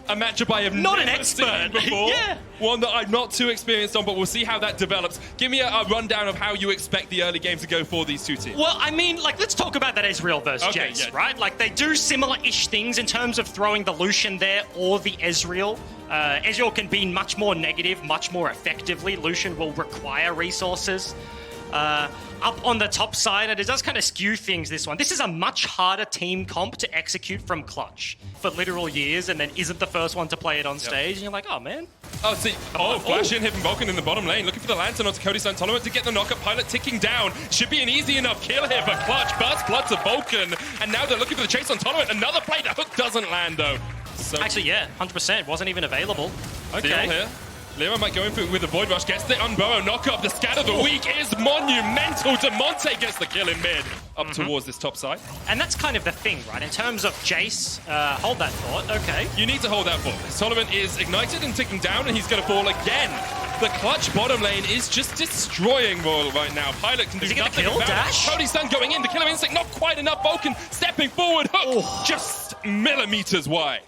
A matchup I have not never an expert seen before. Yeah. One that I'm not too experienced on, but we'll see how that develops. Give me a rundown of how you expect the early game to go for these two teams. Well, I mean, like, let's talk about that Ezreal versus Jace, right? Like, they do similar-ish things in terms of throwing the Lucian there or the Ezreal. Ezreal can be much more negative, much more effectively. Lucian will require resources. Up on the top side, and it does kind of skew things, this one. This is a much harder team comp to execute from Clutch for literal years, and then isn't the first one to play it on stage, and you're like, oh, man. Oh, see. Flash in, hitting Vulcan in the bottom lane. Looking for the lantern onto Cody Tolerant to get the knockup. Pilot ticking down. Should be an easy enough kill here for Clutch. Burst blood to Vulcan, and now they're looking for the chase on Tolerant. Another play. The hook doesn't land, though. So actually, yeah, 100%. Wasn't even available. Okay. Deal here. Leo might go in for with the Void Rush, gets the Unburrow knock-up. The scat of the week is monumental. DeMonte gets the kill in mid, up towards this top side. And that's kind of the thing, right? In terms of Jace, hold that thought, okay. You need to hold that thought. Tolerant is ignited and ticking down, and he's going to fall again. The Clutch bottom lane is just destroying Royal right now. Pilot can do nothing kill? about Dash? it. Cody's Sun going in, the killer instinct, not quite enough. Vulcan stepping forward, hook just millimeters wide.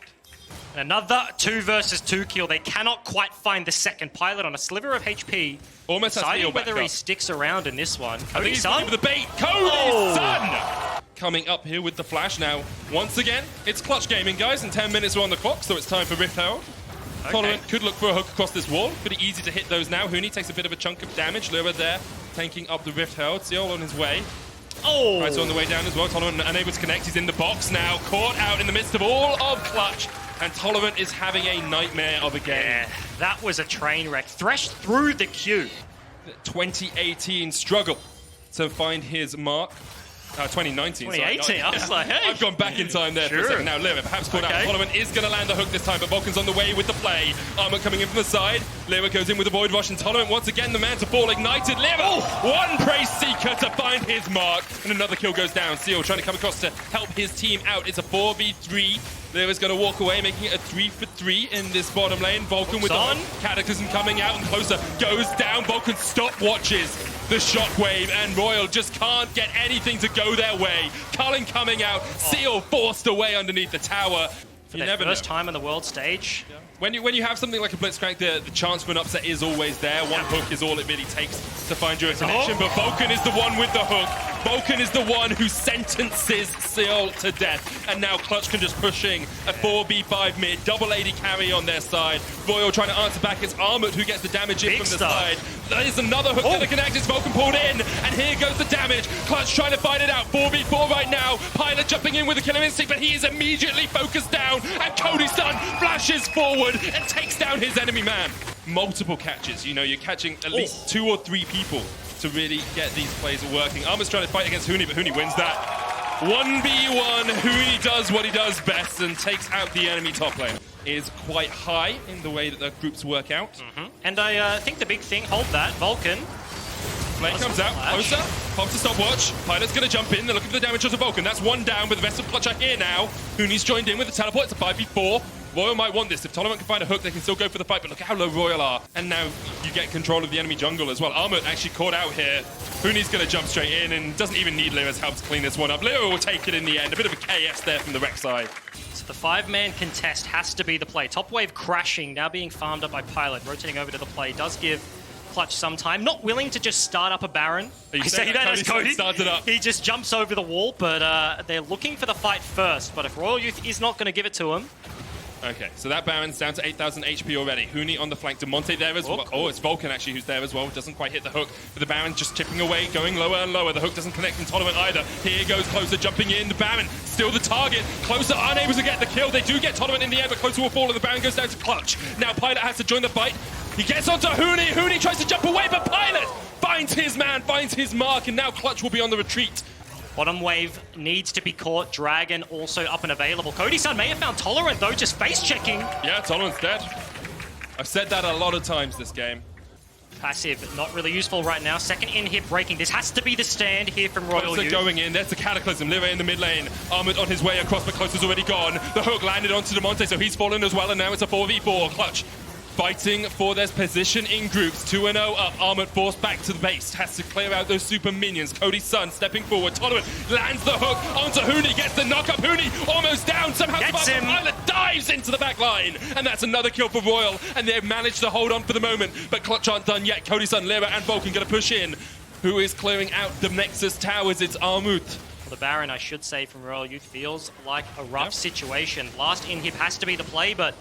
Another 2 versus 2 kill. They cannot quite find the second. Pilot on a sliver of HP. Almost has to heal back whether he up. sticks around in this one. I think he's going for the bait. Cody's Sun! Coming up here with the flash now. Once again, it's Clutch Gaming, guys, and 10 minutes are on the clock, so it's time for Rift Herald. Okay. Tolerant could look for a hook across this wall. Pretty easy to hit those now. Huni takes a bit of a chunk of damage. Lura there, tanking up the Rift Herald. Seal on his way. Oh! Right, so on the way down as well. Tolerant unable to connect. He's in the box now. Caught out in the midst of all of Clutch. And Tolerant is having a nightmare of a game. Yeah, that was a train wreck. Threshed through the queue. 2018 struggle to find his mark. 2019, 2018, sorry. I was like, hey. I've gone back in time there for a second. Now, Lyra perhaps caught out. Tolerant is going to land the hook this time, but Vulcan's on the way with the play. Armor coming in from the side. Lyra goes in with the Void Rush, and Tolerant once again the man to fall. Ignited. Lyra, one Praise Seeker to find his mark, and another kill goes down. Seal trying to come across to help his team out. It's a 4v3. Lyra's going to walk away, making it a 3-for-3 in this bottom lane. Vulcan with the Cataclysm coming out and closer. Goes down. Vulcan stopwatches the shockwave, and Royal just can't get anything to go their way. Cullen coming out. Seal forced away underneath the tower. For their first time on the world stage. Yeah. When you have something like a Blitzcrank, the chance for an upset is always there. One hook is all it really takes to find your connection, but Vulcan is the one with the hook. Vulcan is the one who sentences Seal to death, and now Clutch can just pushing a 4v5 mid, double AD carry on their side. Royal trying to answer back. It's Armored who gets the damage in from the side. There's another hook to the connect. It's Vulcan pulled in, and here goes the damage. Clutch trying to fight it out. 4v4 right now. Pilot jumping in with a killer instinct, but he is immediately focused down, and Cody Sun flashes forward and takes down his enemy man. Multiple catches. You know, you're catching at least 2 or 3 people to really get these plays working. Armor's trying to fight against Huni, but Huni wins that. 1v1, Huni does what he does best and takes out the enemy top lane. Is quite high in the way that the groups work out. And I think the big thing, hold that, Vulcan. Lane comes out, closer, pops a stopwatch. Pilot's going to jump in, they're looking for the damage to Vulcan. That's one down, but the rest of Clutch are here now. Huni's joined in with the teleport, it's a 5v4. Royal might want this. If Tolerant can find a hook, they can still go for the fight, but look at how low Royal are. And now you get control of the enemy jungle as well. Armored actually caught out here. Huni's going to jump straight in and doesn't even need Lyra's help to clean this one up. Lyra will take it in the end. A bit of a KS there from the Rex side. So the 5-man contest has to be the play. Top wave crashing, now being farmed up by Pilot. Rotating over to the play does give Clutch some time. Not willing to just start up a Baron. I say that as Cody started up. He just jumps over the wall, but they're looking for the fight first. But if Royal Youth is not going to give it to him, okay, so that Baron's down to 8,000 HP already. Huni on the flank. DeMonte there as well. Oh, it's Vulcan actually who's there as well. Doesn't quite hit the hook. But the Baron just chipping away, going lower and lower. The hook doesn't connect in Tolerant either. Here goes Closer jumping in. The Baron still the target. Closer unable to get the kill. They do get Tolerant in the air, but Closer will fall and the Baron goes down to Clutch. Now Pilot has to join the fight. He gets onto Huni. Huni tries to jump away, but Pilot finds his man, finds his mark, and now Clutch will be on the retreat. Bottom wave needs to be caught. Dragon also up and available. Cody Sun may have found Tolerant though, just face checking. Yeah, Tolerant's dead. I've said that a lot of times this game. Passive, not really useful right now. Second in hit breaking. This has to be the stand here from Royal Youth. Going in. There's the Cataclysm. Lyra in the mid lane. Armored on his way across, but Closer's already gone. The hook landed onto DeMonte, so he's fallen as well, and now it's a 4v4. Clutch fighting for their position in groups. 2-0 up. Armored forced back to the base. Has to clear out those super minions. Cody Sun stepping forward. Tolerant lands the hook onto Huni. Gets the knock up. Huni almost down. Somehow gets him. Pilot dies. dives into the back line, and that's another kill for Royal, and they've managed to hold on for the moment, but Clutch aren't done yet. Cody Sun, Lera, and Vulcan gonna push in. Who is clearing out the Nexus towers? It's Armut. The Baron, I should say, from Royal Youth feels like a rough situation. Last inhib has to be the play, but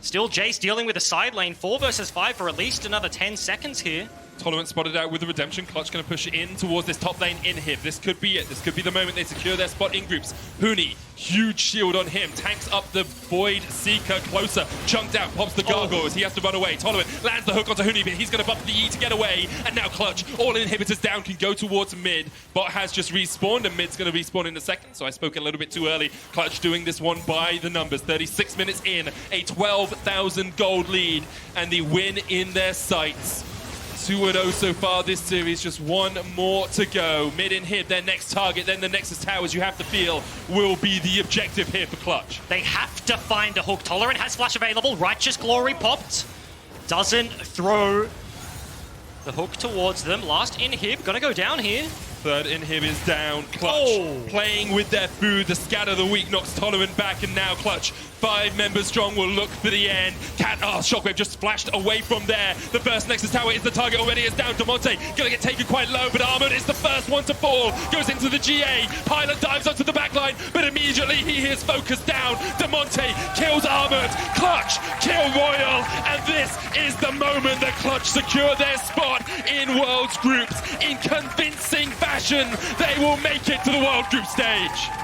still Jace dealing with a side lane. 4 versus 5 for at least another 10 seconds here. Tolerant spotted out with the Redemption. Clutch going to push in towards this top lane inhib. This could be it. This could be the moment they secure their spot in groups. Huni, huge shield on him. Tanks up the Void Seeker closer. Chunked out, pops the gargoyles. He has to run away. Tolerant lands the hook onto Huni, but he's going to bump the E to get away. And now Clutch, all inhibitors down, can go towards mid. Bot has just respawned, and mid's going to respawn in a second. So I spoke a little bit too early. Clutch doing this one by the numbers. 36 minutes in, a 12,000 gold lead, and the win in their sights. 2-0 so far this series, just one more to go. Mid inhib, their next target, then the Nexus Towers, you have to feel, will be the objective here for Clutch. They have to find a hook. Tolerant has flash available. Righteous Glory popped. Doesn't throw the hook towards them. Last inhib, gonna go down here. Third inhib is down. Clutch playing with their food. The scatter the weak knocks Tolerant back, and now Clutch, 5 members strong, will look for the end. Shockwave just flashed away from there. The first Nexus Tower is the target already. It's down. Demonte gonna get taken quite low, but Armored is the first one to fall. Goes into the GA. Pilot dives onto the backline, but immediately he hears Focus down. Demonte kills Armored. Clutch kill Royal, and this is the moment that Clutch secure their spot in World's Groups in convincing fashion. They will make it to the World Group stage.